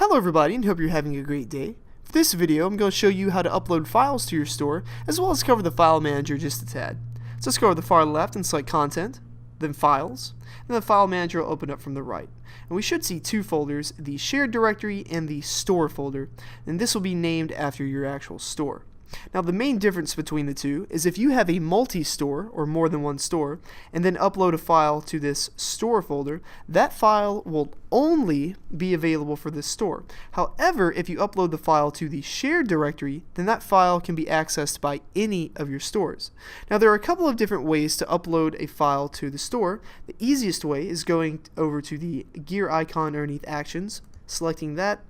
Hello everybody, and hope you're having a great day. For this video, I'm going to show you how to upload files to your store, as well as cover the file manager just a tad. So let's go to the far left and select Content, then Files, and the file manager will open up from the right. And we should see two folders, the Shared Directory and the Store folder, and this will be named after your actual store. Now the main difference between the two is if you have a multi-store or more than one store and then upload a file to this store folder, that file will only be available for this store. However, if you upload the file to the shared directory, then that file can be accessed by any of your stores. Now there are a couple of different ways to upload a file to the store. The easiest way is going over to the gear icon underneath Actions, selecting that,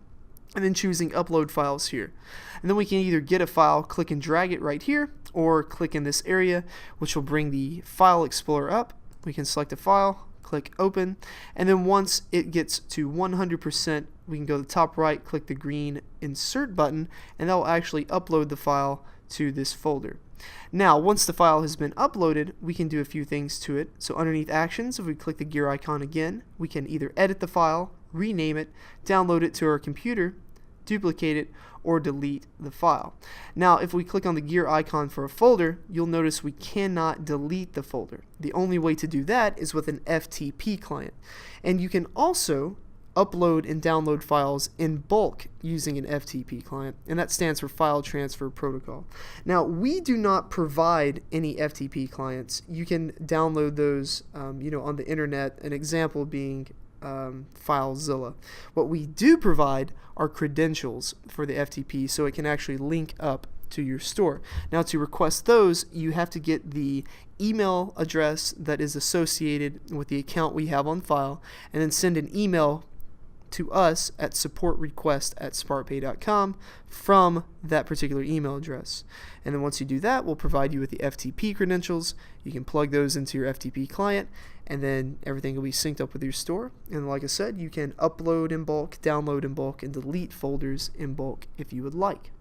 and then choosing Upload Files here. And then we can either get a file, click and drag it right here, or click in this area, which will bring the File Explorer up. We can select a file, click Open, and then once it gets to 100%, we can go to the top right, click the green Insert button, and that will actually upload the file to this folder. Now, once the file has been uploaded, we can do a few things to it. So underneath Actions, if we click the gear icon again, we can either edit the file, rename it, download it to our computer, duplicate it, or delete the file. Now, if we click on the gear icon for a folder, you'll notice we cannot delete the folder. The only way to do that is with an FTP client. And you can also upload and download files in bulk using an FTP client, and that stands for File Transfer Protocol. Now, we do not provide any FTP clients. You can download those on the internet, an example being FileZilla. What we do provide are credentials for the FTP so it can actually link up to your store. Now, to request those, you have to get the email address that is associated with the account we have on file, and then send an email to us at supportrequest@spartpay.com from that particular email address. And then once you do that, we'll provide you with the FTP credentials. You can plug those into your FTP client, and then everything will be synced up with your store. And like I said, you can upload in bulk, download in bulk, and delete folders in bulk if you would like.